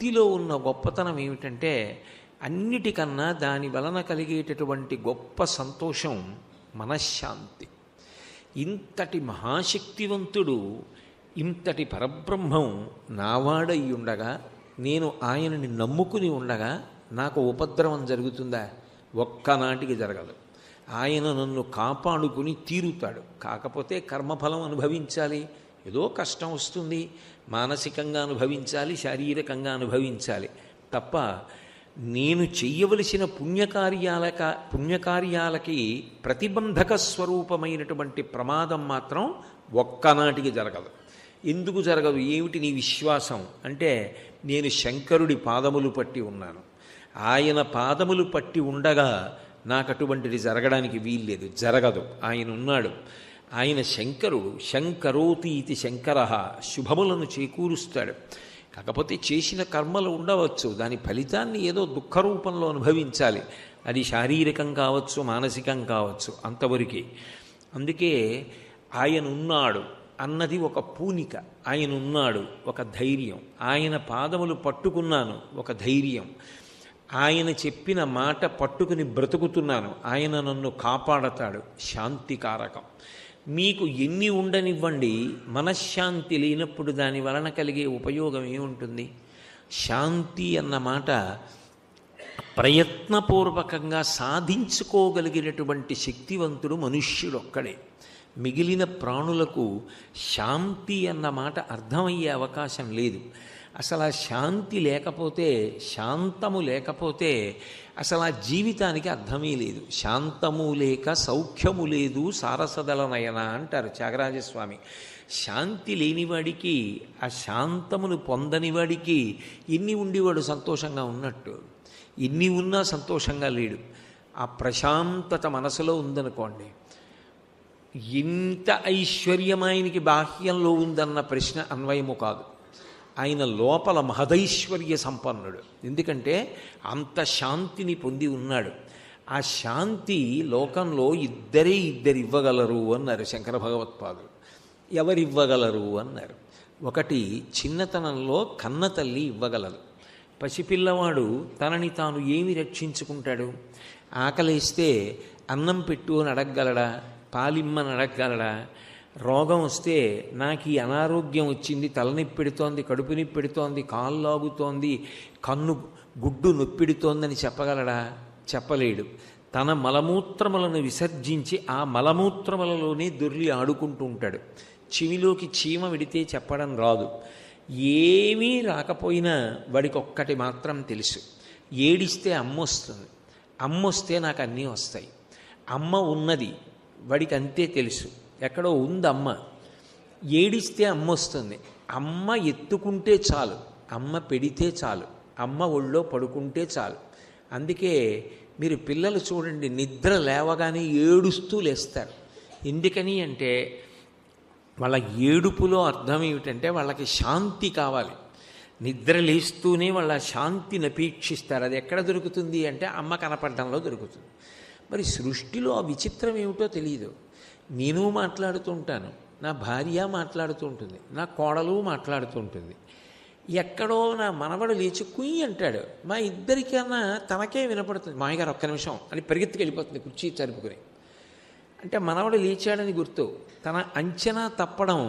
భక్తిలో ఉన్న గొప్పతనం ఏమిటంటే అన్నిటికన్నా దాని వలన కలిగేటటువంటి గొప్ప సంతోషం మనశ్శాంతి. ఇంతటి మహాశక్తివంతుడు, ఇంతటి పరబ్రహ్మం నావాడై ఉండగా, నేను ఆయనని నమ్ముకుని ఉండగా నాకు ఉపద్రవం జరుగుతుందా? ఒక్కనాటికి జరగదు. ఆయన నన్ను కాపాడుకుని తీరుతాడు. కాకపోతే కర్మఫలం అనుభవించాలి, ఏదో కష్టం వస్తుంది, మానసికంగా అనుభవించాలి, శారీరకంగా అనుభవించాలి తప్ప నేను చెయ్యవలసిన పుణ్యకార్యాలకి ప్రతిబంధక స్వరూపమైనటువంటి ప్రమాదం మాత్రం ఒక్కనాటికి జరగదు. ఎందుకు జరగదు? ఏమిటి నీ విశ్వాసం అంటే, నేను శంకరుడి పాదములు పట్టి ఉన్నాను. ఆయన పాదములు పట్టి ఉండగా నాకు అటువంటిది జరగడానికి వీల్లేదు, జరగదు. ఆయన ఉన్నాడు. ఆయన శంకరుడు. శంకరోతి ఇది శంకర, శుభములను చేకూరుస్తాడు. కాకపోతే చేసిన కర్మలు ఉండవచ్చు, దాని ఫలితాన్ని ఏదో దుఃఖరూపంలో అనుభవించాలి. అది శారీరకం కావచ్చు, మానసికం కావచ్చు, అంతవరకే. అందుకే ఆయన ఉన్నాడు అన్నది ఒక పూనిక, ఆయన ఉన్నాడు ఒక ధైర్యం, ఆయన పాదములు పట్టుకున్నాను ఒక ధైర్యం, ఆయన చెప్పిన మాట పట్టుకుని బ్రతుకుతున్నాను, ఆయన నన్ను కాపాడతాడు, శాంతికారకం. మీకు ఎన్ని ఉండనివ్వండి, మనశ్శాంతి లేనప్పుడు దాని వలన కలిగే ఉపయోగం ఏముంటుంది? శాంతి అన్న మాట ప్రయత్నపూర్వకంగా సాధించుకోగలిగినటువంటి శక్తివంతుడు మనుష్యుడొక్కడే. మిగిలిన ప్రాణులకు శాంతి అన్న మాట అర్థమయ్యే అవకాశం లేదు. అసలు ఆ శాంతి లేకపోతే, శాంతము లేకపోతే అసలు ఆ జీవితానికి అర్థమే లేదు. శాంతము లేక సౌఖ్యము లేదు సారసదల నయన అంటారు త్యాగరాజస్వామి. శాంతి లేనివాడికి, ఆ శాంతమును పొందనివాడికి ఎన్ని ఉండివాడు సంతోషంగా ఉన్నట్టు? ఎన్ని ఉన్నా సంతోషంగా లేడు. ఆ ప్రశాంతత మనసులో ఉందనుకోండి, ఎంత ఐశ్వర్యం ఆయనకి బాహ్యంలో ఉందన్న ప్రశ్న అన్వయము కాదు. ఆయన లోపల మహదైశ్వర్య సంపన్నుడు. ఎందుకంటే అంత శాంతిని పొంది ఉన్నాడు. ఆ శాంతి లోకంలో ఇద్దరు ఇవ్వగలరు అన్నారు శంకర భగవత్పాదులు. ఎవరివ్వగలరు అన్నారు? ఒకటి, చిన్నతనంలో కన్న తల్లి ఇవ్వగలదు. పసిపిల్లవాడు తనని తాను ఏమి రక్షించుకుంటాడు? ఆకలేస్తే అన్నం పెట్టు అని అడగగలడా? పాలిమ్మని అడగగలడా? రోగం వస్తే నాకు ఈ అనారోగ్యం వచ్చింది, తలనొప్పి పెడుతోంది, కడుపు నొప్పి పెడుతోంది, కాళ్ళు లాగుతోంది, కన్ను గుడ్డు నొప్పిడుతోందని చెప్పగలడా? చెప్పలేడు. తన మలమూత్రములను విసర్జించి ఆ మలమూత్రములలోనే దొర్లి ఆడుకుంటూ ఉంటాడు. చెవిలోకి చీమ విడితే చెప్పడం రాదు. ఏమీ రాకపోయినా వాడికి ఒక్కటి మాత్రం తెలుసు, ఏడిస్తే అమ్మొస్తుంది, అమ్మొస్తే నాకు అన్నీ వస్తాయి. అమ్మ ఉన్నది వాడికి అంతే తెలుసు. ఎక్కడో ఉంది అమ్మ, ఏడిస్తే అమ్మ వస్తుంది. అమ్మ ఎత్తుకుంటే చాలు, అమ్మ పెడితే చాలు, అమ్మ ఒళ్ళో పడుకుంటే చాలు. అందుకే మీరు పిల్లలు చూడండి, నిద్ర లేవగానే ఏడుస్తూ లేస్తారు. ఎందుకని అంటే వాళ్ళ ఏడుపులో అర్థం ఏమిటంటే వాళ్ళకి శాంతి కావాలి. నిద్ర లేస్తూనే వాళ్ళ శాంతిని అపేక్షిస్తారు. అది ఎక్కడ దొరుకుతుంది అంటే అమ్మ కనపడడంలో దొరుకుతుంది. మరి సృష్టిలో ఆ విచిత్రం ఏమిటో తెలియదు. నేను మాట్లాడుతూ ఉంటాను, నా భార్య మాట్లాడుతూ ఉంటుంది, నా కోడలు మాట్లాడుతూ ఉంటుంది. ఎక్కడో నా మనవడు లేచి కుయ్యి అంటాడు, మా ఇద్దరికన్నా తనకే వినపడుతుంది. మామయ్యగారు ఒక్క నిమిషం అని పరిగెత్తుకు వెళ్ళిపోతుంది కుర్చీ చరుపుకుని. అంటే మనవడు లేచాడని గుర్తు. తన అంచనా తప్పడం,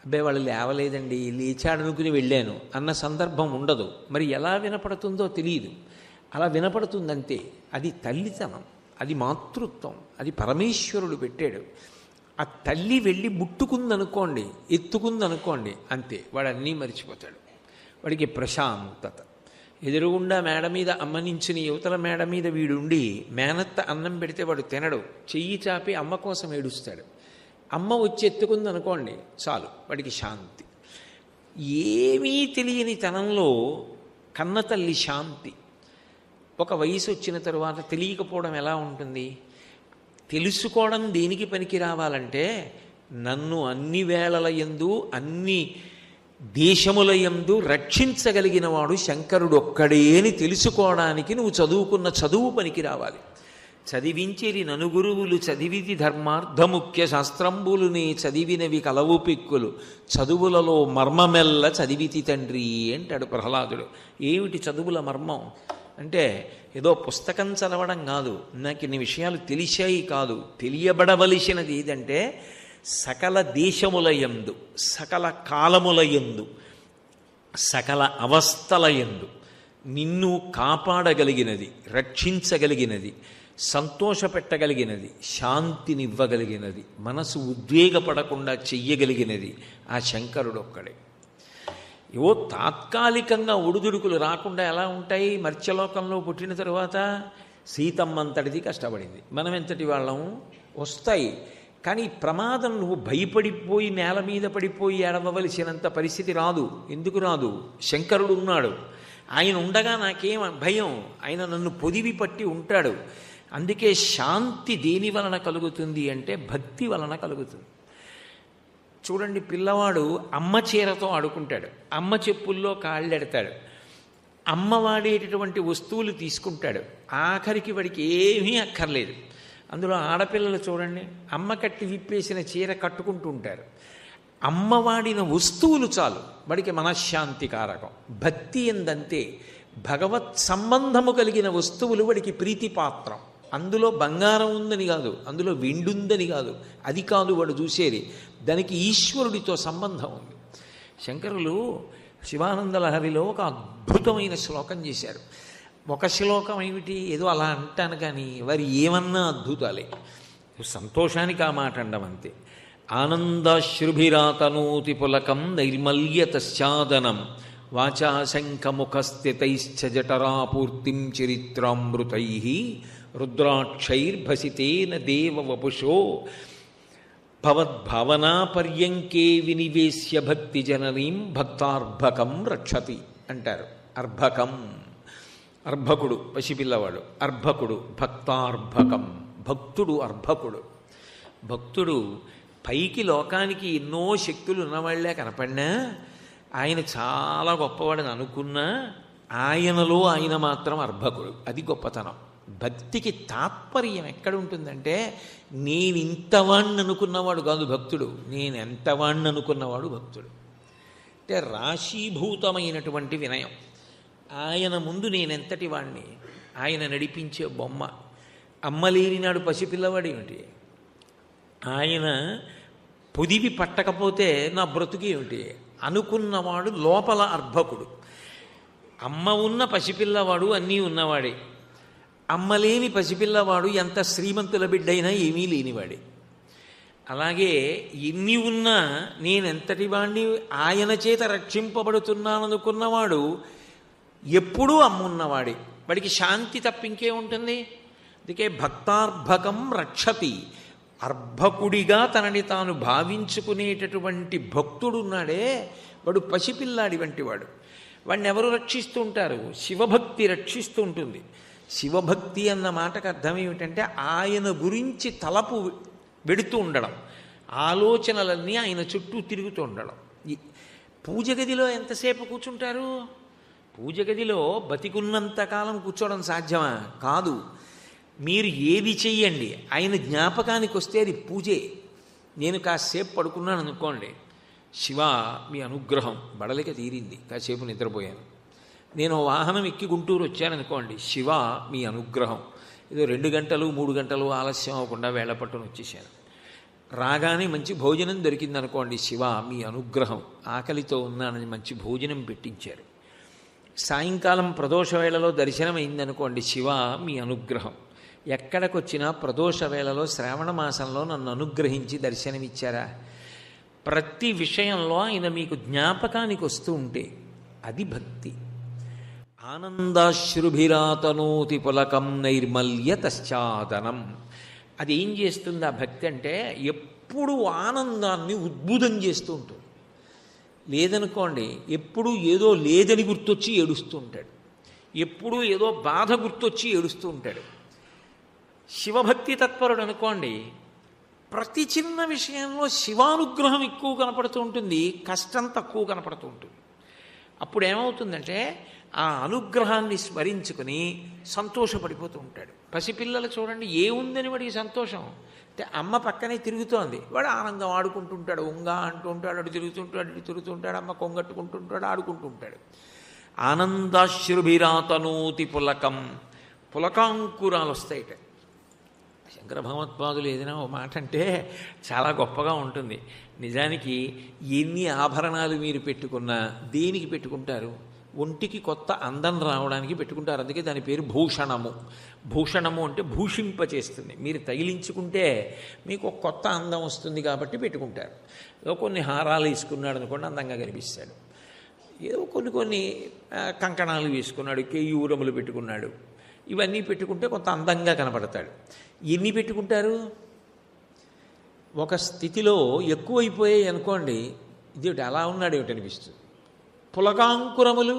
అబ్బాయి వాళ్ళు లేవలేదండి, లేచాడనుకుని వెళ్ళాను అన్న సందర్భం ఉండదు. మరి ఎలా వినపడుతుందో తెలియదు, అలా వినపడుతుందంతే. అది తల్లితనం, అది మాతృత్వం, అది పరమేశ్వరుడు పెట్టాడు. ఆ తల్లి వెళ్ళి ముట్టుకుందనుకోండి, ఎత్తుకుందనుకోండి, అంతే, వాడు అన్నీ మర్చిపోతాడు. వాడికి ప్రశాంతత. ఎదురుగుండా మేడ మీద అమ్మ నించుని యువతల మేడ మీద వీడుండి మేనత్త అన్నం పెడితే వాడు తినడు, చెయ్యి చాపి అమ్మ కోసం ఏడుస్తాడు. అమ్మ వచ్చి ఎత్తుకుందనుకోండి చాలు, వాడికి శాంతి. ఏమీ తెలియని తనంలో కన్నతల్లి శాంతి. ఒక వయసు వచ్చిన తరువాత తెలియకపోవడం ఎలా ఉంటుంది? తెలుసుకోవడం దేనికి పనికి రావాలంటే, నన్ను అన్ని వేళల యందు అన్ని దేశముల యందు రక్షించగలిగిన వాడు శంకరుడు ఒక్కడే అని తెలుసుకోవడానికి నువ్వు చదువుకున్న చదువు పనికి రావాలి. చదివించిరి ననుగురువులు చదివితి ధర్మార్థముఖ్య శాస్త్రంబులునే చదివినవి కలవు పిక్కులు చదువులలో మర్మమెల్ల చదివితి తండ్రి అంటాడు ప్రహ్లాదుడు. ఏమిటి చదువుల మర్మం అంటే ఏదో పుస్తకం చదవడం కాదు, నాకు ఇన్ని విషయాలు తెలిసాయి కాదు, తెలియబడవలసినది ఏదంటే సకల దేశములయందు, సకల కాలములయందు, సకల అవస్థలయందు నిన్ను కాపాడగలిగినది, రక్షించగలిగినది, సంతోషపెట్టగలిగినది, శాంతినివ్వగలిగినది, మనసు ఉద్వేగపడకుండా చెయ్యగలిగినది ఆ శంకరుడు ఒక్కడే. ఏవో తాత్కాలికంగా ఒడుదుడుకులు రాకుండా ఎలా ఉంటాయి? మర్త్యలోకంలో పుట్టిన తరువాత సీతమ్మంతటిది కష్టపడింది, మనం ఎంతటి వాళ్ళం వస్తాయి. కానీ ప్రమాదం నువ్వు భయపడిపోయి నేల మీద పడిపోయి ఏడవలసినంత పరిస్థితి రాదు. ఎందుకు రాదు? శంకరుడు ఉన్నాడు. ఆయన ఉండగా నాకేం భయం? ఆయన నన్ను పొదివి పట్టి ఉంటాడు. అందుకే శాంతి దేని వలన కలుగుతుంది అంటే భక్తి వలన కలుగుతుంది. చూడండి, పిల్లవాడు అమ్మ చీరతో ఆడుకుంటాడు, అమ్మ చెప్పుల్లో కాళ్ళెడతాడు, అమ్మ వాడేటటువంటి వస్తువులు తీసుకుంటాడు, ఆఖరికి వాడికి ఏమీ అక్కర్లేదు. అందులో ఆడపిల్లలు చూడండి, అమ్మ కట్టి విప్పేసిన చీర కట్టుకుంటూ ఉంటారు. అమ్మ వాడిన వస్తువులు చాలు వాడికి మనశ్శాంతి కారకం. భక్తి ఎందంతే, భగవత్ సంబంధము కలిగిన వస్తువులు వాడికి ప్రీతిపాత్రం. అందులో బంగారం ఉందని కాదు, అందులో వెండుందని కాదు, అది కాదు వాడు చూసేది, దానికి ఈశ్వరుడితో సంబంధం ఉంది. శంకరులు శివానంద లహరిలో ఒక అద్భుతమైన శ్లోకం చేశారు. ఒక శ్లోకం ఏమిటి, ఏదో అలా అంటాను కానీ వారు ఏమన్నా అద్భుతాలే. సంతోషానికి ఆ మాట అండం అంతే. ఆనందాశ్రుభిరాతనోతి పులకం నైర్మల్యతశ్చాదనం వాచాశంఖముఖస్థితైశ్చ జఠరాపూర్తిం చరిత్రామృతై రుద్రాక్షైర్భసితేన దేవవపుషో భవద్భావనాపర్యంకే వినివేశ్య భక్తి జననీం భక్తార్భకం రక్షతి అంటారు. అర్భకం, అర్భకుడు పసిపిల్లవాడు, అర్భకుడు భక్తార్భకం, భక్తుడు అర్భకుడు. భక్తుడు పైకి లోకానికి ఎన్నో శక్తులు ఉన్నవాళ్లే కనపడినా, ఆయన చాలా గొప్పవాడని అనుకున్నా ఆయనలో ఆయన మాత్రం అర్భకుడు. అది గొప్పతనం. భక్తికి తాత్పర్యం ఎక్కడ ఉంటుందంటే నేను ఇంతవాణ్ణి అనుకున్నవాడు కాదు భక్తుడు, నేను ఎంతవాణ్ణి అనుకున్నవాడు భక్తుడు. అంటే రాశీభూతమైనటువంటి వినయం. ఆయన ముందు నేనెంతటి వాణ్ణి, ఆయన నడిపించే బొమ్మ. అమ్మలేని నాడు పసిపిల్లవాడు ఏమిటి, ఆయన పొదివి పట్టకపోతే నా బ్రతుకు ఏమిటి అనుకున్నవాడు లోపల అర్భకుడు. అమ్మ ఉన్న పసిపిల్లవాడు అన్నీ ఉన్నవాడే, అమ్మలేని పసిపిల్లవాడు ఎంత శ్రీమంతుల బిడ్డైనా ఏమీ లేనివాడే. అలాగే ఎన్ని ఉన్నా నేనెంతటి వాణ్ణి, ఆయన చేత రక్షింపబడుతున్నాననుకున్నవాడు ఎప్పుడూ అమ్మున్నవాడే. వాడికి శాంతి తప్పింకే ఉంటుంది. అందుకే భక్తార్భకం రక్షతి, అర్భకుడిగా తనని తాను భావించుకునేటటువంటి భక్తుడున్నాడే వాడు పసిపిల్లాడి వంటివాడు. వాడిని ఎవరు రక్షిస్తూ ఉంటారు? శివభక్తి రక్షిస్తూ ఉంటుంది. శివభక్తి అన్న మాటకు అర్థం ఏమిటంటే ఆయన గురించి తలపు వెడుతూ ఉండడం, ఆలోచనలన్నీ ఆయన చుట్టూ తిరుగుతూ ఉండడం. పూజ గదిలో ఎంతసేపు కూర్చుంటారు? పూజ గదిలో బతికున్నంతకాలం కూర్చోవడం సాధ్యమా? కాదు. మీరు ఏది చెయ్యండి ఆయన జ్ఞాపకానికి వస్తే అది పూజే. నేను కాసేపు పడుకున్నాను అనుకోండి, శివ మీ అనుగ్రహం, బడలిక తీరింది, కాసేపు నిద్రపోయాను. నేను వాహనం ఎక్కి గుంటూరు వచ్చాననుకోండి, శివ మీ అనుగ్రహం, ఏదో 2 గంటలు 3 గంటలు ఆలస్యం అవ్వకుండా వేళ పట్టును వచ్చేసాను. రాగానే మంచి భోజనం దొరికిందనుకోండి, శివ మీ అనుగ్రహం, ఆకలితో ఉన్నానని మంచి భోజనం పెట్టించారు. సాయంకాలం ప్రదోష వేళలో దర్శనం అయిందనుకోండి, శివ మీ అనుగ్రహం. ఎక్కడికొచ్చినా ప్రదోష వేళలో శ్రావణ మాసంలో నన్ను అనుగ్రహించి దర్శనమిచ్చారా? ప్రతి విషయంలో ఆయన మీకు జ్ఞాపకానికి వస్తూ ఉంటే అది భక్తి. ఆనందాశ్రుభిరాతనోతి పులకం నైర్మల్యతశ్చాదనం. అది ఏం చేస్తుంది ఆ భక్తి అంటే ఎప్పుడు ఆనందాన్ని ఉద్బుధం చేస్తూ ఉంటుంది. లేదనుకోండి, ఎప్పుడూ ఏదో లేదని గుర్తొచ్చి ఏడుస్తూ ఉంటాడు, ఎప్పుడూ ఏదో బాధ గుర్తొచ్చి ఏడుస్తూ ఉంటాడు. శివభక్తి తత్పరుడు అనుకోండి, ప్రతి చిన్న విషయంలో శివానుగ్రహం ఎక్కువ కనపడుతూ ఉంటుంది, కష్టం తక్కువ కనపడుతూ ఉంటుంది. అప్పుడు ఏమవుతుందంటే ఆ అనుగ్రహాన్ని స్మరించుకుని సంతోషపడిపోతూ ఉంటాడు. పసిపిల్లలు చూడండి, ఏముందని వాడికి సంతోషం అంటే అమ్మ పక్కనే తిరుగుతోంది, వాడు ఆనందం ఆడుకుంటుంటాడు, ఉంగా అంటూ ఉంటాడు, అటు తిరుగుతుంటాడు, ఇటు తిరుగుతుంటాడు, అమ్మ కొంగట్టుకుంటుంటాడు, ఆడుకుంటూ ఉంటాడు. ఆనందాశ్రుభిరాతనూతి పులకం, పులకాంకురాలు వస్తాయిట. శంకర భగవత్పాదులు ఏదైనా ఓ మాట అంటే చాలా గొప్పగా ఉంటుంది. నిజానికి ఎన్ని ఆభరణాలు మీరు పెట్టుకున్నా దేనికి పెట్టుకుంటారు? ఒంటికి కొత్త అందం రావడానికి పెట్టుకుంటారు. అందుకే దాని పేరు భూషణము. భూషణము అంటే భూషింపచేస్తుంది. మీరు తగిలించుకుంటే మీకు ఒక కొత్త అందం వస్తుంది కాబట్టి పెట్టుకుంటారు. ఏదో కొన్ని హారాలు వేసుకున్నాడు అనుకోండి, అందంగా కనిపిస్తాడు. ఏదో కొన్ని కంకణాలు వేసుకున్నాడు, కేయూరములు పెట్టుకున్నాడు, ఇవన్నీ పెట్టుకుంటే కొంత అందంగా కనపడతాడు. ఎన్ని పెట్టుకుంటారు? ఒక స్థితిలో ఎక్కువైపోయాయి అనుకోండి, ఇదేమిటి అలా ఉన్నాడు ఏమిటి అనిపిస్తుంది. పులకాంకురములు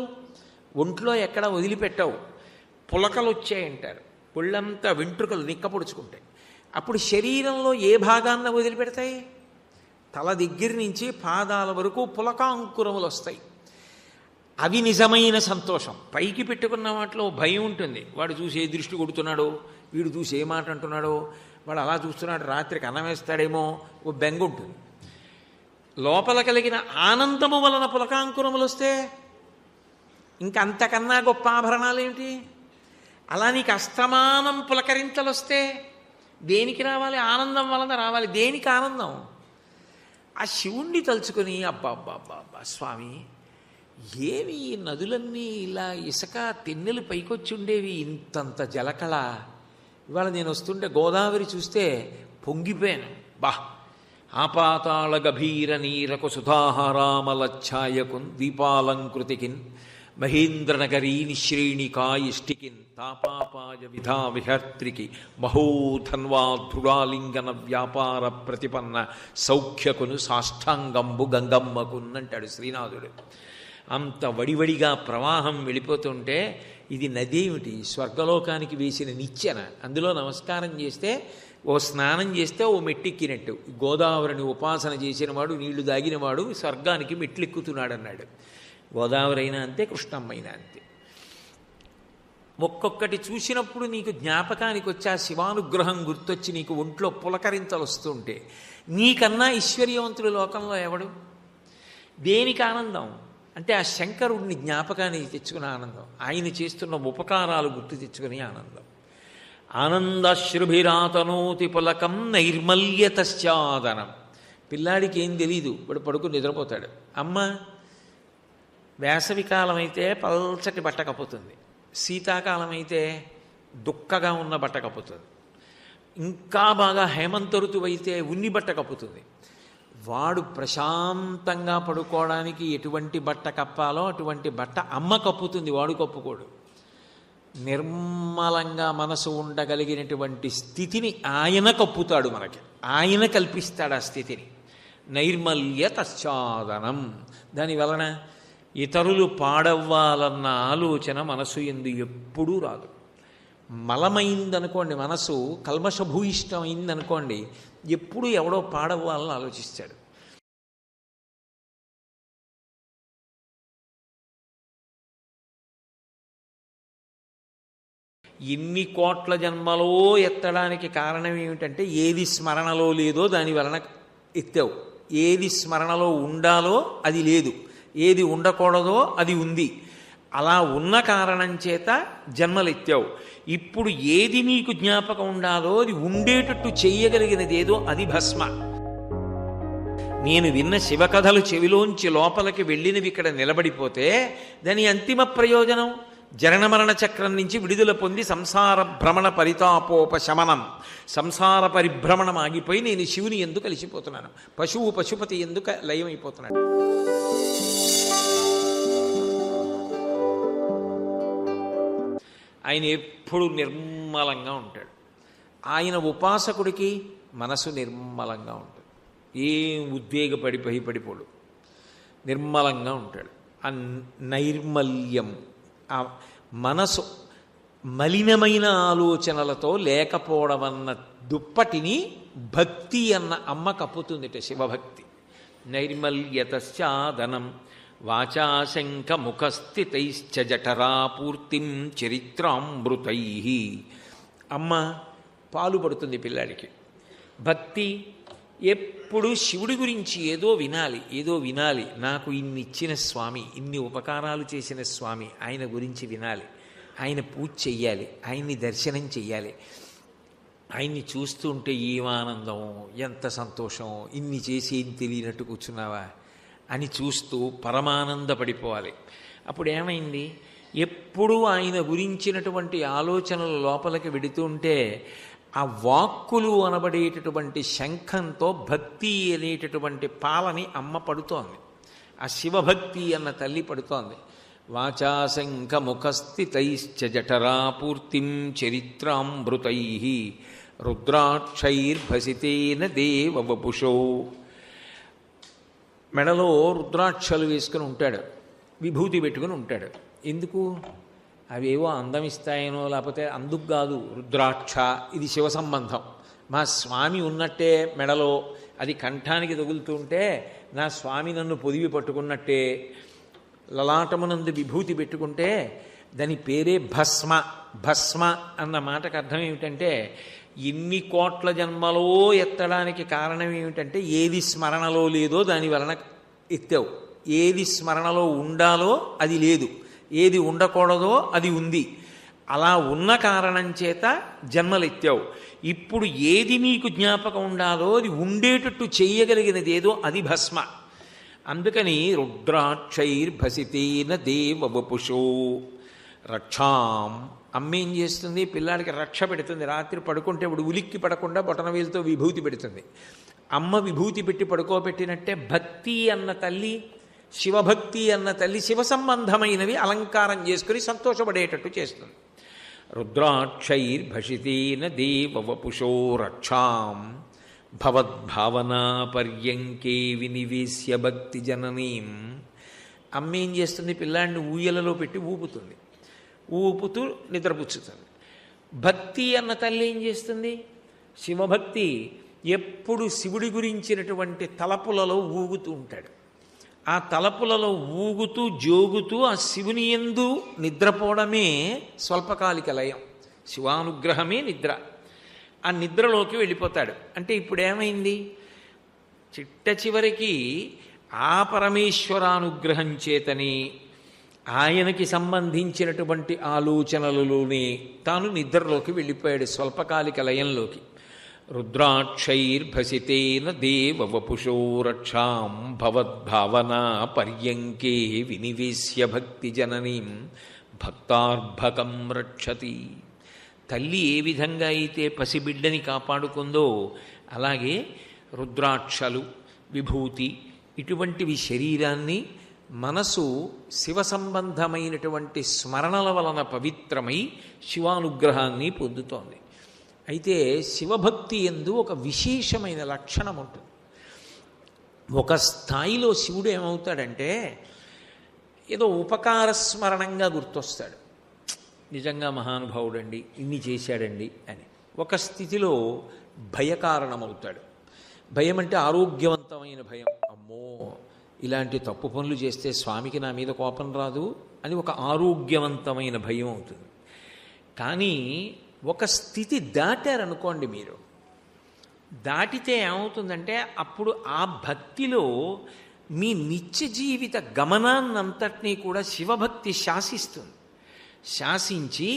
ఒంట్లో ఎక్కడ వదిలిపెట్టవు, పులకలు వచ్చాయంటారు. ఒళ్ళంతా వెంట్రుకలు నిక్కపొడుచుకుంటాయి. అప్పుడు శరీరంలో ఏ భాగాన్న వదిలిపెడతాయి? తల దగ్గర నుంచి పాదాల వరకు పులకాంకురములు వస్తాయి. అవి నిజమైన సంతోషం. పైకి పెట్టుకున్న వాటిలో భయం ఉంటుంది. వాడు చూసి ఏ దృష్టి కొడుతున్నాడో, వీడు చూసి ఏ మాట అంటున్నాడో, వాడు అలా చూస్తున్నాడు, రాత్రికి అన్నం వేస్తాడేమో, ఓ బెంగ ఉంటుంది. లోపల కలిగిన ఆనందము వలన పులకాంకురములు వస్తే ఇంకంతకన్నా గొప్ప ఆభరణాలు ఏమిటి? అలా నీకు అస్తమానం పులకరింతలు వస్తే దేనికి రావాలి? ఆనందం వలన రావాలి. దేనికి ఆనందం? ఆ శివుణ్ణి తలుచుకొని అబ్బా స్వామి, ఏవి ఈ నదులన్నీ ఇలా ఇసుక తెన్నెలు పైకొచ్చి ఉండేవి, ఇంతంత జలకళ. ఇవాళ నేను వస్తుంటే గోదావరి చూస్తే పొంగిపోయాను. ఆపాతాళ గభీర నీరకు సుధాహారామలఛాయకున్ దీపాలంకృతికిన్ మహేంద్రనగరీ నిశ్రేణికా ఇష్టికిన్ తాపాపాయ విధా విహర్త్రికి మహోధన్వాధృడాలింగన వ్యాపార ప్రతిపన్న సౌఖ్యకును సాష్టాంగంబు గంగమ్మకున్ అంటాడు శ్రీనాథుడు. అంత వడివడిగా ప్రవాహం వెళ్ళిపోతుంటే ఇది నదేమిటి? స్వర్గలోకానికి వేసిన నిచ్చెన. అందులో నమస్కారం చేస్తే, ఓ స్నానం చేస్తే ఓ మెట్టెక్కినట్టు. గోదావరిని ఉపాసన చేసినవాడు, నీళ్లు దాగినవాడు స్వర్గానికి మెట్లెక్కుతున్నాడు అన్నాడు. గోదావరి అయినా అంతే, కృష్ణమ్మైనా అంతే. ఒక్కొక్కటి చూసినప్పుడు నీకు జ్ఞాపకానికి వచ్చి ఆ శివానుగ్రహం గుర్తొచ్చి నీకు ఒంట్లో పులకరింతలు వస్తుంటే, నీకన్నా ఐశ్వర్యవంతుడు లోకంలో ఎవడు? దేనికి ఆనందం అంటే ఆ శంకరుడిని జ్ఞాపకానికి తెచ్చుకునే ఆనందం, ఆయన చేస్తున్న ఉపకారాలు గుర్తు తెచ్చుకునే ఆనందం. ఆనందాశ్రుభిరాతనోతి పులకం నైర్మల్యతశ్చాదనం. పిల్లాడికి ఏం తెలీదు, వాడు పడుకుని నిద్రపోతాడు. అమ్మ వేసవికాలం అయితే పల్చటి బట్ట కప్పుతుంది, శీతాకాలం అయితే దుక్కగా ఉన్న బట్ట కప్పుతుంది, ఇంకా బాగా హేమంత ఋతువు అయితే ఉన్ని బట్ట కప్పుతుంది. వాడు ప్రశాంతంగా పడుకోవడానికి ఎటువంటి బట్ట కప్పాలో అటువంటి బట్ట అమ్మ కప్పుతుంది, వాడు కప్పుకోడు. నిర్మలంగా మనసు ఉండగలిగినటువంటి స్థితిని ఆయన కప్పుతాడు మనకి, ఆయన కల్పిస్తాడు ఆ స్థితిని. నైర్మల్యతశ్చాదనం. దానివలన ఇతరులు పాడవ్వాలన్న ఆలోచన మనసు ఎందు ఎప్పుడూ రాదు. మలమైందనుకోండి, మనసు కల్మషభూయిష్టమైందనుకోండి, ఎప్పుడు ఎవడో పాడవ్వాలని ఆలోచిస్తాడు. ఎన్ని కోట్ల జన్మలో ఎత్తడానికి కారణం ఏమిటంటే, ఏది స్మరణలో లేదో దాని వలన ఎత్తావు, ఏది స్మరణలో ఉండాలో అది లేదు, ఏది ఉండకూడదో అది ఉంది. అలా ఉన్న కారణం చేత జన్మలెత్తావు. ఇప్పుడు ఏది నీకు జ్ఞాపకం ఉండాలో అది ఉండేటట్టు చెయ్యగలిగినది ఏదో అది భస్మ. నేను విన్న శివకథలు చెవిలోంచి లోపలికి వెళ్ళినవి ఇక్కడ నిలబడిపోతే దాని అంతిమ ప్రయోజనం జననమరణ చక్రం నుంచి విడుదల పొంది సంసార భ్రమణ పరితాపోపశమనం. సంసార పరిభ్రమణం ఆగిపోయి నేను శివుని ఎందుకు కలిసిపోతున్నాను, పశువు పశుపతి ఎందుకు లయమైపోతున్నాడు. ఆయన ఎప్పుడు నిర్మలంగా ఉంటాడు. ఆయన ఉపాసకుడికి మనసు నిర్మలంగా ఉంటుంది, ఏం ఉద్వేగపడి భయపడిపోడు, నిర్మలంగా ఉంటాడు. ఆ నైర్మల్యం, ఆ మనసు మలినమైన ఆలోచనలతో లేకపోవడం అన్న దుప్పటిని భక్తి అన్న అమ్మ కప్పుతుందిట, శివభక్తి. నైర్మల్యతశ్చాదనం వాచాశంఖముఖస్థితైశ్చ జఠరాపూర్తిం చరిత్రామృతై. అమ్మ పాలు పడుతుంది పిల్లాడికి. భక్తి ఎప్పుడు శివుడి గురించి ఏదో వినాలి. నాకు ఇన్ని ఇచ్చిన స్వామి, ఇన్ని ఉపకారాలు చేసిన స్వామి, ఆయన గురించి వినాలి, ఆయన పూజ చెయ్యాలి, ఆయన్ని దర్శనం చెయ్యాలి, ఆయన్ని చూస్తూ ఉంటే ఏం ఆనందం, ఎంత సంతోషం, ఇన్ని చేసి ఏం తెలియనట్టు కూర్చున్నావా అని చూస్తూ పరమానందపడిపోవాలి. అప్పుడు ఏమైంది, ఎప్పుడూ ఆయన గురించినటువంటి ఆలోచనలు లోపలికి వెడుతుంటే ఆ వాక్కులు అనబడేటటువంటి శంఖంతో భక్తి అనేటటువంటి పాలని అమ్మ పడుతోంది, ఆ శివభక్తి అన్న తల్లి పడుతోంది. వాచాశంఖముఖస్థితైశ్చ జఠరాపూర్తిం చరిత్రామృతై రుద్రాక్షైర్భసితేన దేవవపుషో. మెడలో రుద్రాక్షలు వేసుకుని ఉంటాడు, విభూతి పెట్టుకుని ఉంటాడు. ఎందుకు? అవేవో అందమిస్తాయనో, లేకపోతే అందుకు కాదు. రుద్రాక్ష ఇది శివ సంబంధం. మా స్వామి ఉన్నట్టే మెడలో, అది కంఠానికి తగులుతూ ఉంటే నా స్వామి నన్ను పొదివి పట్టుకున్నట్టే. లలాటమునందు విభూతి పెట్టుకుంటే దాని పేరే భస్మ. భస్మ అన్న మాటకు అర్థం ఏమిటంటే, ఎన్ని కోట్ల జన్మలో ఎత్తడానికి కారణం ఏమిటంటే, ఏది స్మరణలో లేదో దాని వలన ఎత్తావు, ఏది స్మరణలో ఉండాలో అది లేదు, ఏది ఉండకూడదో అది ఉంది. అలా ఉన్న కారణం చేత జన్మలెత్తావు. ఇప్పుడు ఏది నీకు జ్ఞాపకం ఉండాలో అది ఉండేటట్టు చెయ్యగలిగినది ఏదో అది భస్మ. అందుకని రుద్రాక్షైర్భసితేన దేవవపుషో రక్షాం. అమ్మ ఏం చేస్తుంది, పిల్లాడికి రక్ష పెడుతుంది. రాత్రి పడుకుంటే ఇప్పుడు ఉలిక్కి పడకుండా బొటనవేలుతో విభూతి పెడుతుంది. అమ్మ విభూతి పెట్టి పడుకోబెట్టినట్టే భక్తి అన్న తల్లి, శివభక్తి అన్న తల్లి శివ సంబంధమైనవి అలంకారం చేసుకుని సంతోషపడేటట్టు చేస్తుంది. రుద్రాక్షైర్భసితేన దేవవపుషో రక్షాం భవద్భావనా పర్యంకే వినివేశ్య భక్తి జననీం. అమ్మ ఏం చేస్తుంది, పిల్లాడిని ఊయలలో పెట్టి ఊపుతుంది, ఊపుతూ నిద్రపుచ్చుతుంది. భక్తి అన్న తల్లి ఏం చేస్తుంది, శివభక్తి ఎప్పుడు శివుడి గురించినటువంటి తలపులలో ఊగుతూ ఉంటాడు. ఆ తలపులలో ఊగుతూ జోగుతూ ఆ శివుని యందు నిద్రపోవడమే స్వల్పకాలిక లయం, శివానుగ్రహమే నిద్ర. ఆ నిద్రలోకి వెళ్ళిపోతాడు. అంటే ఇప్పుడు ఏమైంది, చిట్ట చివరికి ఆ పరమేశ్వరానుగ్రహం చేతని ఆయనకి సంబంధించినటువంటి ఆలోచనలలోనే తాను నిద్రలోకి వెళ్ళిపోయాడు, స్వల్పకాలిక లయంలోకి. రుద్రాక్షైర్భసితేన దేవవపుషో రక్షాం భవద్భావనా పర్యంకే వినివేశ్య భక్తి జననీం భక్తార్భకం రక్షతి. తల్లి ఏ విధంగా అయితే పసిబిడ్డని కాపాడుకుందో అలాగే రుద్రాక్షలు, విభూతి ఇటువంటివి శరీరాన్ని, మనసు శివ సంబంధమైనటువంటి స్మరణల వలన పవిత్రమై శివానుగ్రహాన్ని పొందుతోంది. అయితే శివభక్తి యందు ఒక విశేషమైన లక్షణం ఉంటుంది. ఒక స్థాయిలో శివుడు ఏమవుతాడంటే ఏదో ఉపకార స్మరణంగా గుర్తొస్తాడు, నిజంగా మహానుభావుడండి, ఇన్ని చేశాడండి అని. ఒక స్థితిలో భయకారణమవుతాడు. భయం అంటే ఆరోగ్యవంతమైన భయం. అమ్మో ఇలాంటి తప్పు పనులు చేస్తే స్వామికి నా మీద కోపం రాదు అని ఒక ఆరోగ్యవంతమైన భయం అవుతుంది. కానీ ఒక స్థితి దాటారనుకోండి, మీరు దాటితే ఏమవుతుందంటే అప్పుడు ఆ భక్తిలో మీ నిత్య జీవిత గమనాన్నంతటినీ కూడా శివభక్తి శాసిస్తుంది. శాసించి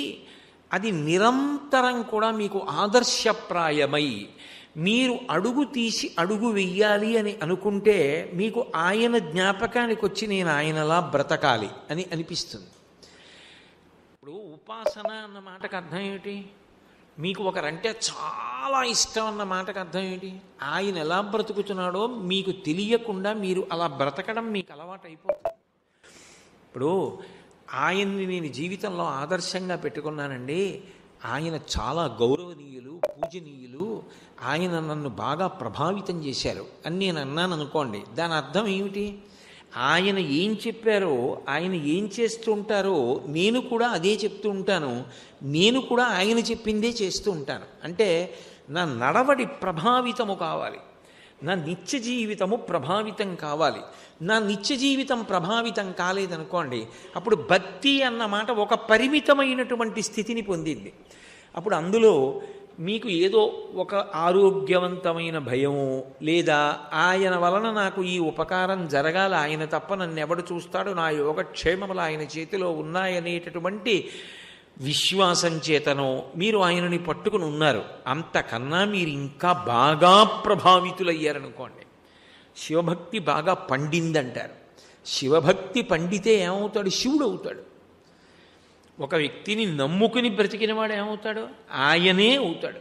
అది నిరంతరం కూడా మీకు ఆదర్శప్రాయమై మీరు అడుగు తీసి అడుగు వెయ్యాలి అని అనుకుంటే మీకు ఆయన జ్ఞాపకానికి వచ్చి నేను ఆయనలా బ్రతకాలి అని అనిపిస్తుంది. ఇప్పుడు ఉపాసన అన్న మాటకు అర్థం ఏమిటి, మీకు ఒకరంటే చాలా ఇష్టం అన్న మాటకు అర్థం ఏంటి, ఆయన ఎలా బ్రతుకుతున్నాడో మీకు తెలియకుండా మీరు అలా బ్రతకడం మీకు అలవాటు అయిపోతుంది. ఇప్పుడు ఆయన్ని నేను జీవితంలో ఆదర్శంగా పెట్టుకున్నానండి, ఆయన చాలా గౌరవనీయులు, పూజనీయులు, ఆయన నన్ను బాగా ప్రభావితం చేశారు అని నేను అన్నాను అనుకోండి, దాని అర్థం ఏమిటి, ఆయన ఏం చెప్పారో, ఆయన ఏం చేస్తూ ఉంటారో నేను కూడా అదే చెప్తూ ఉంటాను, నేను కూడా ఆయన చెప్పిందే చేస్తూ ఉంటాను. అంటే నా నడవడి ప్రభావితము కావాలి, నా నిత్య జీవితము ప్రభావితం కావాలి. నా నిత్య జీవితం ప్రభావితం కాలేదనుకోండి, అప్పుడు భక్తి అన్న మాట ఒక పరిమితమైనటువంటి స్థితిని పొందింది. అప్పుడు అందులో మీకు ఏదో ఒక ఆరోగ్యవంతమైన భయము, లేదా ఆయన వలన నాకు ఈ ఉపకారం జరగాలి, ఆయన తప్ప నన్ను ఎవడు చూస్తాడు, నా యోగక్షేమములు ఆయన చేతిలో ఉన్నాయనేటటువంటి విశ్వాసం చేతనో మీరు ఆయనని పట్టుకుని ఉన్నారు. అంతకన్నా మీరు ఇంకా బాగా ప్రభావితులయ్యారనుకోండి, శివభక్తి బాగా పండిందంటారు. శివభక్తి పండితే ఏమవుతాడు? శివుడు అవుతాడు. ఒక వ్యక్తిని నమ్ముకుని బ్రతికినవాడు ఏమవుతాడు? ఆయనే అవుతాడు.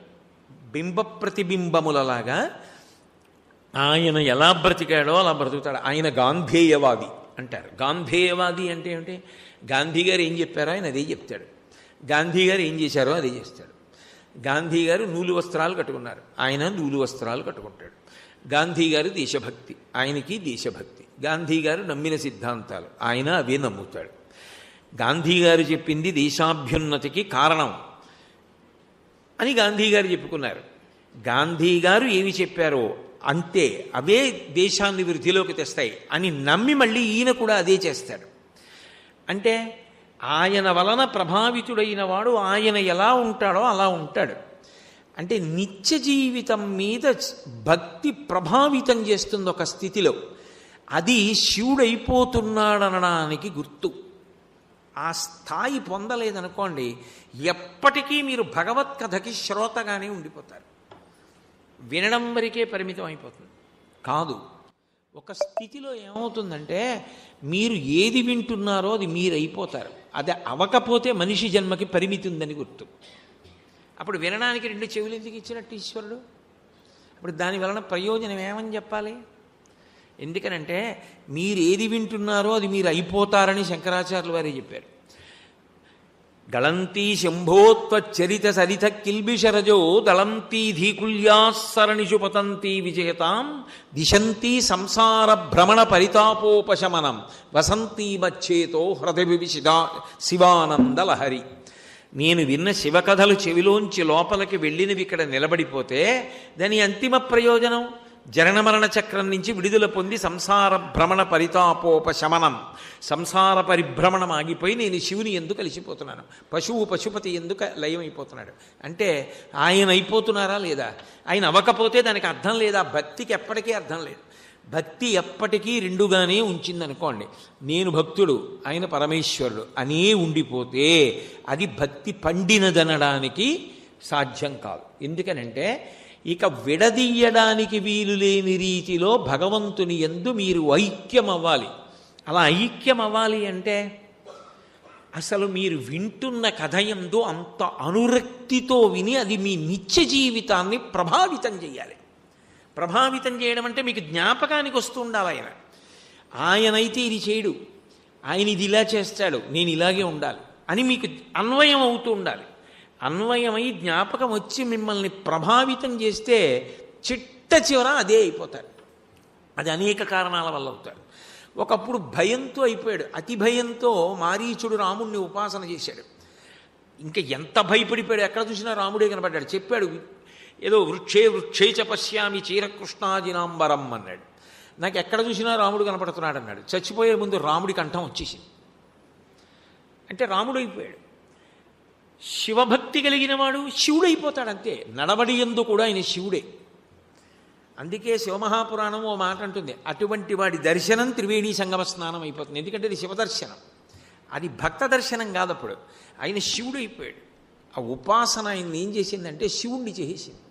బింబ ప్రతిబింబములలాగా ఆయన ఎలా బ్రతికాడో అలా బ్రతుకుతాడు. ఆయన గాంధేయవాది అంటారు. గాంధేయవాది అంటే ఏమిటి? గాంధీ గారు ఏం చెప్పారో ఆయన అదే చెప్తాడు, గాంధీ గారు ఏం చేశారో అదే చేస్తాడు. గాంధీ గారు నూలు వస్త్రాలు కట్టుకున్నారు, ఆయన నూలు వస్త్రాలు కట్టుకుంటాడు. గాంధీ గారు దేశభక్తి, ఆయనకి దేశభక్తి. గాంధీ గారు నమ్మిన సిద్ధాంతాలు, ఆయన అవే నమ్ముతాడు. గాంధీ గారు చెప్పింది దేశాభ్యున్నతికి కారణం అని గాంధీ గారు చెప్పుకున్నారు. గాంధీ గారు ఏవి చెప్పారో అంతే, అవే దేశాన్ని వృద్ధిలోకి తెస్తాయి అని నమ్మి మళ్ళీ ఈయన కూడా అదే చేస్తాడు. అంటే ఆయన వలన ప్రభావితుడైన వాడు ఆయన ఎలా ఉంటాడో అలా ఉంటాడు. అంటే నిత్య జీవితం మీద భక్తి ప్రభావితం చేస్తుంది ఒక స్థితిలో. అది శివుడైపోతున్నాడనడానికి గుర్తు. ఆ స్థాయి పొందలేదనుకోండి, ఎప్పటికీ మీరు భగవత్ కథకి శ్రోతగానే ఉండిపోతారు. వినడం వరకే పరిమితం అయిపోతుంది కాదు. ఒక స్థితిలో ఏమవుతుందంటే మీరు ఏది వింటున్నారో అది మీరు అయిపోతారు. అది అవకపోతే మనిషి జన్మకి పరిమితి ఉందని గుర్తు. అప్పుడు వినడానికి 2 చెవులు ఎందుకు ఇచ్చినట్టు ఈశ్వరుడు? అప్పుడు దాని వలన ప్రయోజనం ఏమని చెప్పాలి? ఎందుకనంటే మీరు ఏది వింటున్నారో అది మీరు అయిపోతారని శంకరాచార్యులు వారే చెప్పారు. గళంతీ శంభోత్వచరిత సరిత కిల్బిషరజో దళంతీ ధీకుల్యాసరణిషు పతంతీ విజయతాం దిశంతీ సంసార భ్రమణ పరితాపోపశమనం వసంతీ మచ్చేతో హృదయవిషిదా శివానందలహరి. నేను విన్న శివకథలు చెవిలోంచి లోపలికి వెళ్ళినవి ఇక్కడ నిలబడిపోతే దాని అంతిమ ప్రయోజనం జనన మరణ చక్రం నుంచి విడుదల పొంది సంసార భ్రమణ పరితాపోపశమనం, సంసార పరిభ్రమణం ఆగిపోయి నేను శివుని ఎందుకు కలిసిపోతున్నాను, పశువు పశుపతి ఎందుకు లయమైపోతున్నాడు అంటే ఆయన అయిపోతున్నారా లేదా? ఆయన అవ్వకపోతే దానికి అర్థం లేదా? భక్తికి ఎప్పటికీ అర్థం లేదు. భక్తి ఎప్పటికీ రెండుగానే ఉంచిందనుకోండి, నేను భక్తుడు ఆయన పరమేశ్వరుడు అనే ఉండిపోతే అది భక్తి పండినదనడానికి సాధ్యం కాదు. ఎందుకనంటే ఇక విడదీయడానికి వీలు లేని రీతిలో భగవంతుని యందు మీరు ఐక్యం అవ్వాలి. అలా ఐక్యం అవ్వాలి అంటే అసలు మీరు వింటున్న కథ యందు అంత అనురక్తితో విని అది మీ నిత్య జీవితాన్ని ప్రభావితం చేయాలి. ప్రభావితం చేయడం అంటే మీకు జ్ఞాపకానికి వస్తూ ఉండాలి. ఆయనైతే ఇది చేయడు, ఆయన ఇది ఇలా చేస్తాడు, నేను ఇలాగే ఉండాలి అని మీకు అన్వయం అవుతూ ఉండాలి. అన్వయమై జ్ఞాపకం వచ్చి మిమ్మల్ని ప్రభావితం చేస్తే చిట్ట చివర అదే అయిపోతారు. అది అనేక కారణాల వల్ల అవుతారు. ఒకప్పుడు భయంతో అయిపోయాడు, అతి భయంతో మారీచుడు రాముణ్ణి ఉపాసన చేశాడు. ఇంకా ఎంత భయపడిపోయాడు, ఎక్కడ చూసినా రాముడే కనపడ్డాడు. చెప్పాడు ఏదో వృక్షే చ పశ్యామి చీరకృష్ణాజినాంబరం అన్నాడు. నాకు ఎక్కడ చూసినా రాముడు కనపడుతున్నాడు అన్నాడు. చచ్చిపోయే ముందు రాముడి కంఠం వచ్చేసింది. అంటే రాముడు అయిపోయాడు. శివభక్తి కలిగిన వాడు శివుడైపోతాడు అంతే. నడవడి యందు కూడా ఆయన శివుడే. అందుకే శివమహాపురాణం ఓ మాట అంటుంది, అటువంటి వాడి దర్శనం త్రివేణీ సంగమ స్నానం అయిపోతుంది. ఎందుకంటే అది శివదర్శనం, అది భక్త దర్శనం కాదు. అప్పుడు ఆయన శివుడు అయిపోయాడు. ఆ ఉపాసన ఆయన్ని ఏం చేసిందంటే శివుణ్ణి చేసేసింది.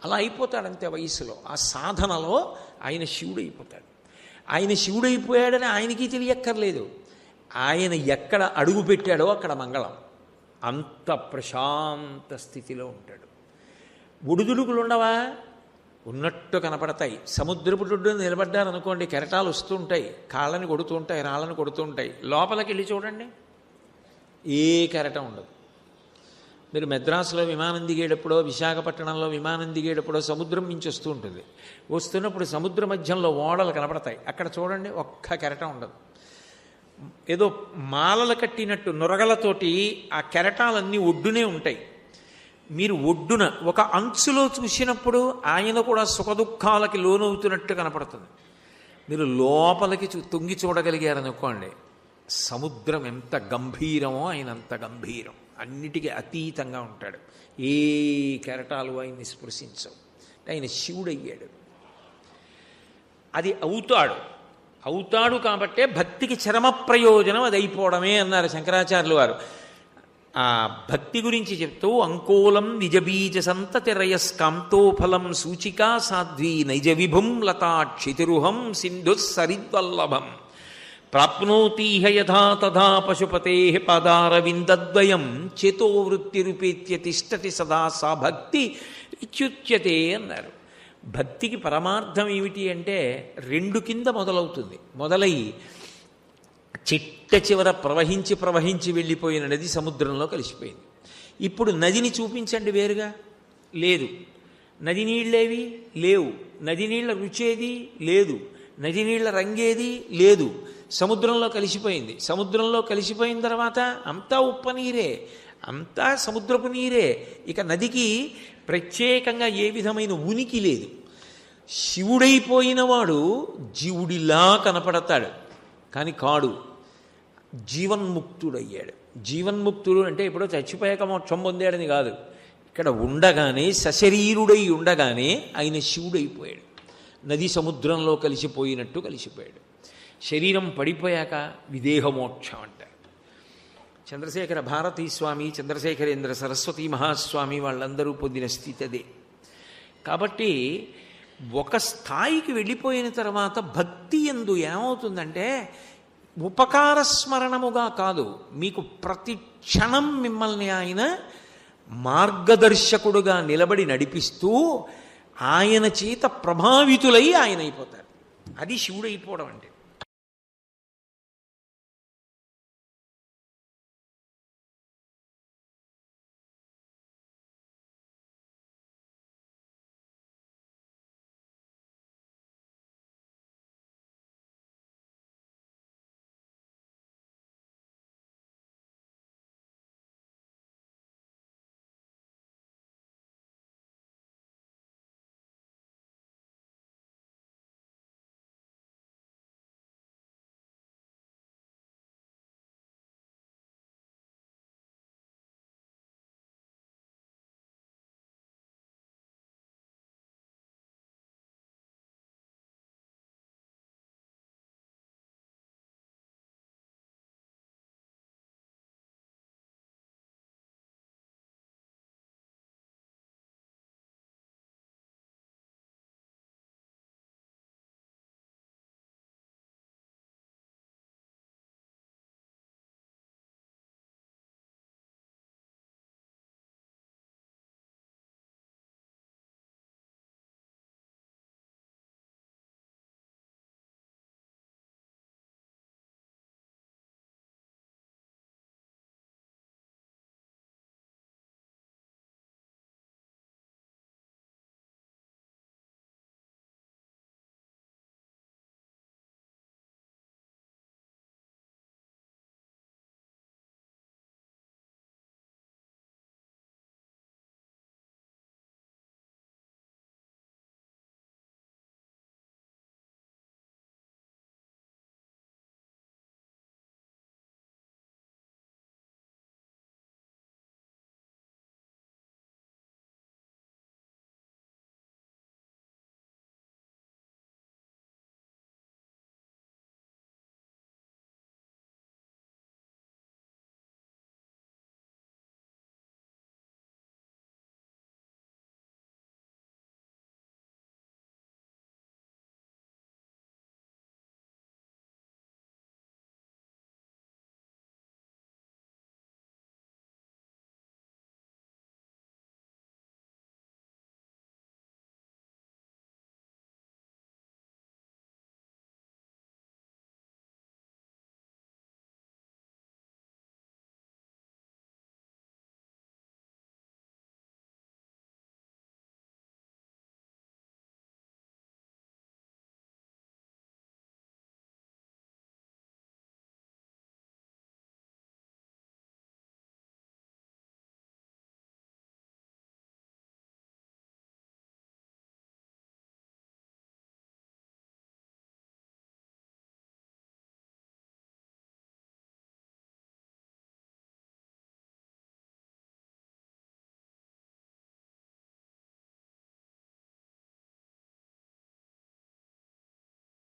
అలా అయిపోతాడంతే వయస్సులో. ఆ సాధనలో ఆయన శివుడు అయిపోతాడు. ఆయన శివుడైపోయాడని ఆయనకి తెలియక్కర్లేదు. ఆయన ఎక్కడ అడుగు పెట్టాడో అక్కడ మంగళం. అంత ప్రశాంత స్థితిలో ఉంటాడు. ఒడిదుడుకులు ఉండవా? ఉన్నట్టు కనపడతాయి. సముద్రపు ఒడ్డున నిలబడ్డారనుకోండి, కెరటాలు వస్తూ ఉంటాయి, కాళ్ళని కొడుతూ ఉంటాయి, రాళ్ళని కొడుతూ ఉంటాయి. లోపలికి వెళ్ళి చూడండి, ఏ కెరటం ఉండదు. మీరు మెద్రాసులో విమానం దిగేటప్పుడో విశాఖపట్నంలో విమానం దిగేటప్పుడో సముద్రం మించి వస్తూ ఉంటుంది. వస్తున్నప్పుడు సముద్ర మధ్యంలో ఓడలు కనపడతాయి, అక్కడ చూడండి ఒక్క కెరటం ఉండదు. ఏదో మాలలు కట్టినట్టు నురగలతోటి ఆ కెరటాలన్నీ ఒడ్డునే ఉంటాయి. మీరు ఒడ్డున ఒక అంచులో చూసినప్పుడు ఆయన కూడా సుఖదుఖాలకి లోనవుతున్నట్టు కనపడుతుంది. మీరు లోపలికి తొంగి చూడగలిగారనుకోండి, సముద్రం ఎంత గంభీరమో ఆయన అంత గంభీరం, అన్నిటికీ అతీతంగా ఉంటాడు. ఏ కెరటాలు ఆయన్ని స్పృశించవు. ఆయన శివుడయ్యాడు. అది అవుతాడు కాబట్టే భక్తికి చరమ ప్రయోజనం అది అయిపోవడమే అన్నారు శంకరాచార్యులు వారు. ఆ భక్తి గురించి చెప్తూ అంకోలం నిజబీజ సంతతిరయస్కాంతోఫలం సూచికా సాధ్వీ నైజ విభుం లతాక్షితిరుహం సింధు సరిద్వల్లభం ప్రాప్నోతీహ యథా తథా పశుపతే పాదారవిందద్వయం చేతోవృత్తిరుపేత్య తిష్టతి సదా సా భక్తి ఇత్యుచ్యతే అన్నారు. భక్తికి పరమార్థం ఏమిటి అంటే రెండు కింద మొదలవుతుంది. మొదలై చిట్ట చివర ప్రవహించి వెళ్ళిపోయిన నది సముద్రంలో కలిసిపోయింది. ఇప్పుడు నదిని చూపించండి వేరుగా, లేదు. నది నీళ్ళేవి లేవు. నది నీళ్ళ రుచేది లేదు. నది నీళ్ళ రంగేది లేదు. సముద్రంలో కలిసిపోయింది. సముద్రంలో కలిసిపోయిన తర్వాత అంతా ఉప్ప నీరే, అంతా సముద్రపు నీరే. ఇక నదికి ప్రత్యేకంగా ఏ విధమైన ఉనికి లేదు. శివుడైపోయినవాడు జీవుడిలా కనపడతాడు, కానీ కాడు. జీవన్ముక్తుడయ్యాడు. జీవన్ముక్తుడు అంటే ఇప్పుడు చచ్చిపోయాక మోక్షం పొందాడని కాదు. ఇక్కడ ఉండగానే సశరీరుడై ఉండగానే ఆయన శివుడైపోయాడు. నది సముద్రంలో కలిసిపోయినట్టు కలిసిపోయాడు. శరీరం పడిపోయాక విదేహమోక్షం అంటారు. చంద్రశేఖర భారతీ స్వామి, చంద్రశేఖరేంద్ర సరస్వతి మహాస్వామి వాళ్ళందరూ పొందిన స్థితి అదే. కాబట్టి ఒక స్థాయికి వెళ్ళిపోయిన తర్వాత భక్తి యందు ఏమవుతుందంటే ఉపకార స్మరణముగా కాదు, మీకు ప్రతి క్షణం మిమ్మల్ని ఆయన మార్గదర్శకుడుగా నిలబడి నడిపిస్తూ ఆయన చేత ప్రభావితులై ఆయన అయిపోతారు. అది శివుడైపోవడం అంటే.